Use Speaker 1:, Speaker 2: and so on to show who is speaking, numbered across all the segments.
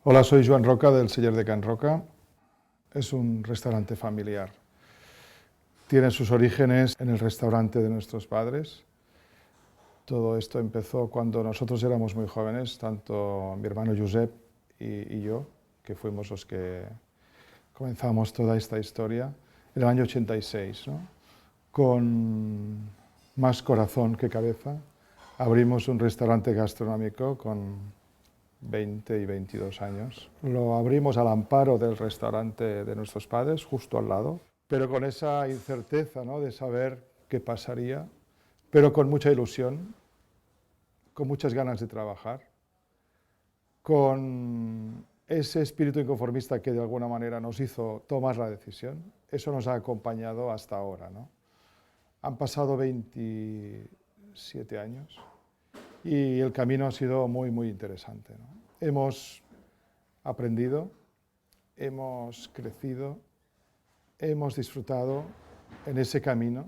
Speaker 1: Hola, soy Joan Roca del Celler de Can Roca. Es un restaurante familiar. Tiene sus orígenes en el restaurante de nuestros padres. Todo esto empezó cuando nosotros éramos muy jóvenes, tanto mi hermano Josep y yo, que fuimos los que comenzamos toda esta historia, en el año 86, ¿no? Con más corazón que cabeza, abrimos un restaurante gastronómico con 20 y 22 años. Lo abrimos al amparo del restaurante de nuestros padres, justo al lado, pero con esa incerteza, ¿no?, de saber qué pasaría, pero con mucha ilusión, con muchas ganas de trabajar, con ese espíritu inconformista que de alguna manera nos hizo tomar la decisión. Eso nos ha acompañado hasta ahora, ¿no? Han pasado 27 años y el camino ha sido muy, muy interesante, ¿no? Hemos aprendido, hemos crecido, hemos disfrutado en ese camino.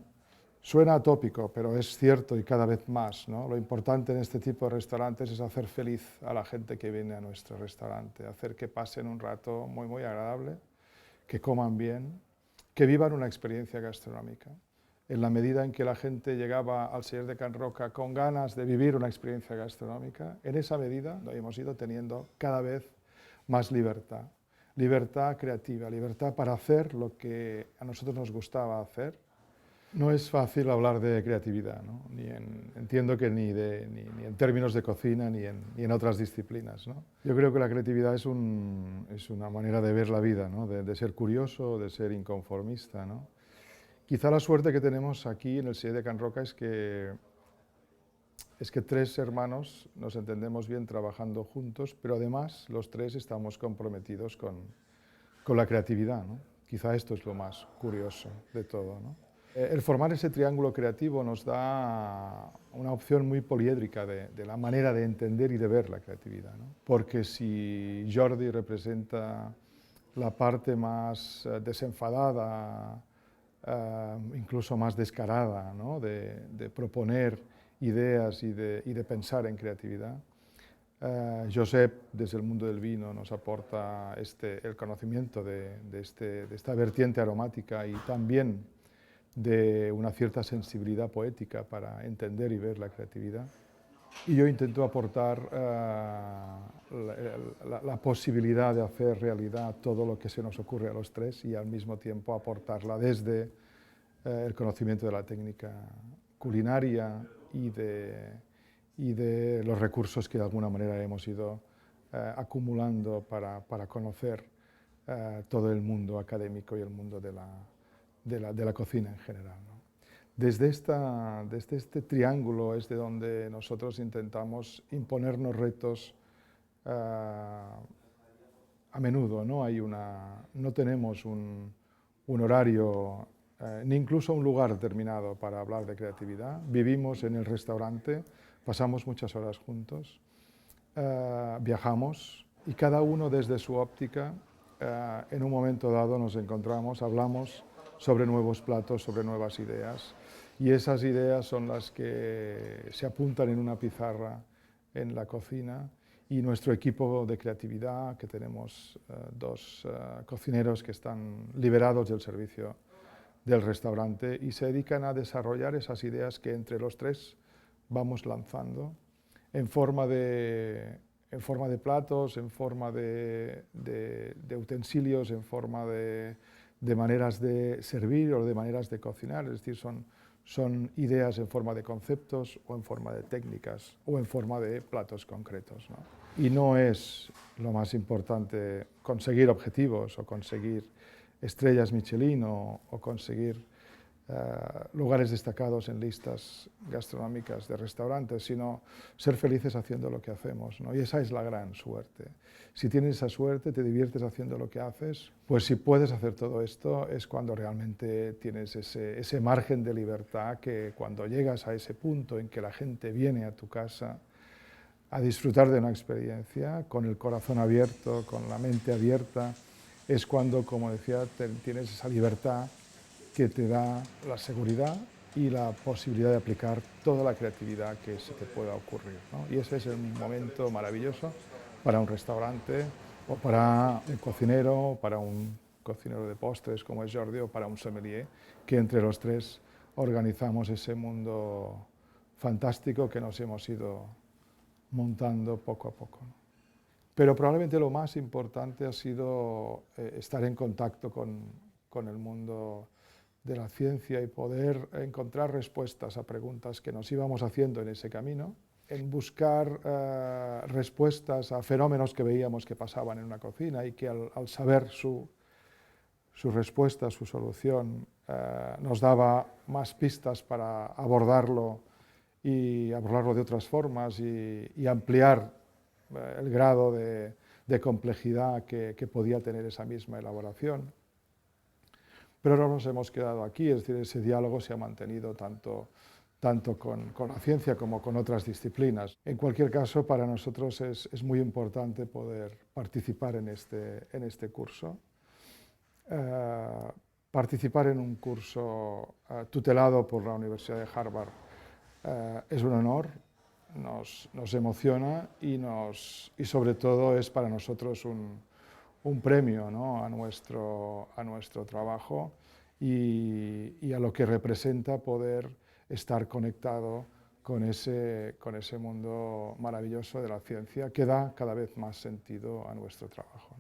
Speaker 1: Suena atópico, pero es cierto y cada vez más, ¿no? Lo importante en este tipo de restaurantes es hacer feliz a la gente que viene a nuestro restaurante, hacer que pasen un rato muy, muy agradable, que coman bien, que vivan una experiencia gastronómica. En la medida en que la gente llegaba al Celler de Can Roca con ganas de vivir una experiencia gastronómica, en esa medida lo hemos ido teniendo cada vez más libertad. Libertad creativa, libertad para hacer lo que a nosotros nos gustaba hacer. No es fácil hablar de creatividad, ¿no? Entiendo que ni en términos de cocina ni en otras disciplinas, ¿no? Yo creo que la creatividad es una manera de ver la vida, ¿no? De ser curioso, de ser inconformista, ¿no? Quizá la suerte que tenemos aquí en el Celler de Can Roca es que tres hermanos nos entendemos bien trabajando juntos, pero además los tres estamos comprometidos con la creatividad, ¿no? Quizá esto es lo más curioso de todo, ¿no? El formar ese triángulo creativo nos da una opción muy poliédrica de la manera de entender y de ver la creatividad, ¿no? Porque si Jordi representa la parte más desenfadada, incluso más descarada, ¿no?, de proponer ideas y de pensar en creatividad. Josep, desde el mundo del vino, nos aporta el conocimiento de esta vertiente aromática y también de una cierta sensibilidad poética para entender y ver la creatividad. Y yo intento aportar la posibilidad de hacer realidad todo lo que se nos ocurre a los tres y al mismo tiempo aportarla desde el conocimiento de la técnica culinaria y de los recursos que de alguna manera hemos ido acumulando para conocer todo el mundo académico y el mundo de la cocina en general, ¿no? Desde este triángulo es de donde nosotros intentamos imponernos retos a menudo, ¿no? No tenemos un horario ni incluso un lugar determinado para hablar de creatividad. Vivimos en el restaurante, pasamos muchas horas juntos, viajamos y cada uno desde su óptica, en un momento dado nos encontramos, hablamos sobre nuevos platos, sobre nuevas ideas, y esas ideas son las que se apuntan en una pizarra en la cocina, y nuestro equipo de creatividad, que tenemos dos cocineros que están liberados del servicio del restaurante y se dedican a desarrollar esas ideas que entre los tres vamos lanzando en forma de platos, en forma de utensilios, en forma de maneras de servir o de maneras de cocinar. Es decir, son ideas en forma de conceptos o en forma de técnicas o en forma de platos concretos, ¿no? Y no es lo más importante conseguir objetivos o conseguir estrellas Michelin o conseguir lugares destacados en listas gastronómicas de restaurantes, sino ser felices haciendo lo que hacemos, ¿no? Y esa es la gran suerte. Si tienes esa suerte, te diviertes haciendo lo que haces, pues si puedes hacer todo esto es cuando realmente tienes ese margen de libertad, que cuando llegas a ese punto en que la gente viene a tu casa a disfrutar de una experiencia con el corazón abierto, con la mente abierta, es cuando, como decía, tienes esa libertad que te da la seguridad y la posibilidad de aplicar toda la creatividad que se te pueda ocurrir, ¿no? Y ese es el momento maravilloso para un restaurante, o para un cocinero, para un cocinero de postres como es Jordi, o para un sommelier, que entre los tres organizamos ese mundo fantástico que nos hemos ido montando poco a poco, ¿no? Pero probablemente lo más importante ha sido estar en contacto con el mundo de la ciencia y poder encontrar respuestas a preguntas que nos íbamos haciendo en ese camino, en buscar respuestas a fenómenos que veíamos que pasaban en una cocina y que al saber su respuesta, su solución, nos daba más pistas para abordarlo y abordarlo de otras formas y ampliar el grado de complejidad que podía tener esa misma elaboración. Pero no nos hemos quedado aquí, es decir, ese diálogo se ha mantenido tanto con la ciencia como con otras disciplinas. En cualquier caso, para nosotros es muy importante poder participar en este curso. Participar en un curso tutelado por la Universidad de Harvard es un honor, nos emociona y sobre todo es para nosotros un premio, ¿no?, a nuestro trabajo y a lo que representa poder estar conectado con ese mundo maravilloso de la ciencia que da cada vez más sentido a nuestro trabajo.